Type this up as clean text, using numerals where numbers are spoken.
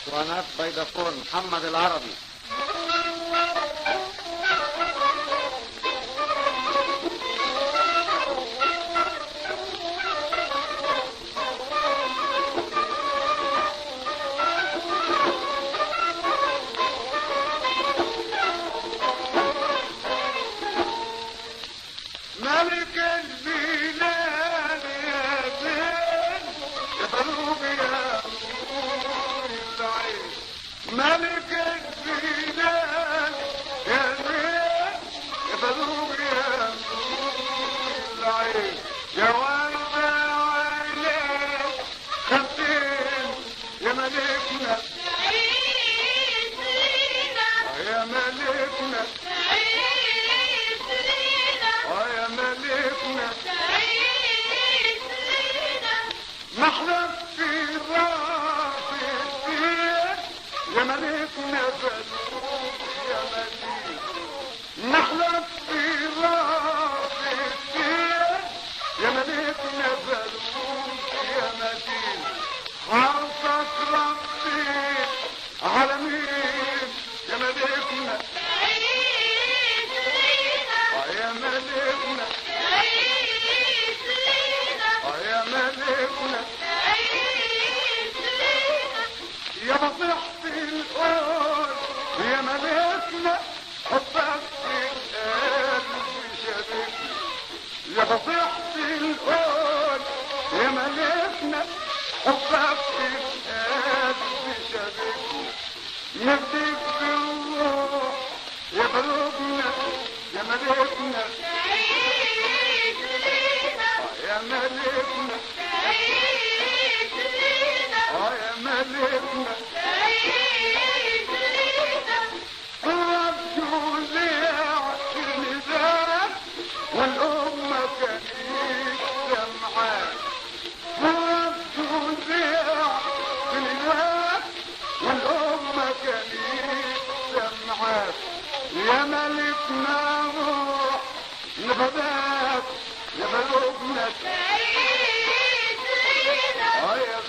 وأنا فودافون محمد العربي. ملك البلاد يا زين يا طلوب يا نور العين. ملك البلاد يا زين يا طلوب يا نور العين. يا ولد عينيك خدين يا ملكنا يا ملكنا يا ملكنا. نحلف في راس الدين يا ملكنا بلوك يا مدين. نحلف في راس الدين يا ملكنا بلوك يا مدين. عرفك ربي على مين يا ملكنا يا ملكنا يا ملكنا. يا بصيحة القول يا ملكنا حبك في القلب شبكنا. يا بصيحة القول يا ملكنا حبك في القلب شبكنا. نفديك بالروح يا قلوبنا يا ملكنا يا ملكنا يا ملكنا. ربجوا ليع النداء والأمة كانت سمعان. ربجوا ليع النداء والأمة كانت سمعان. يا ملكنا روح نفداك يا قلوبنا يا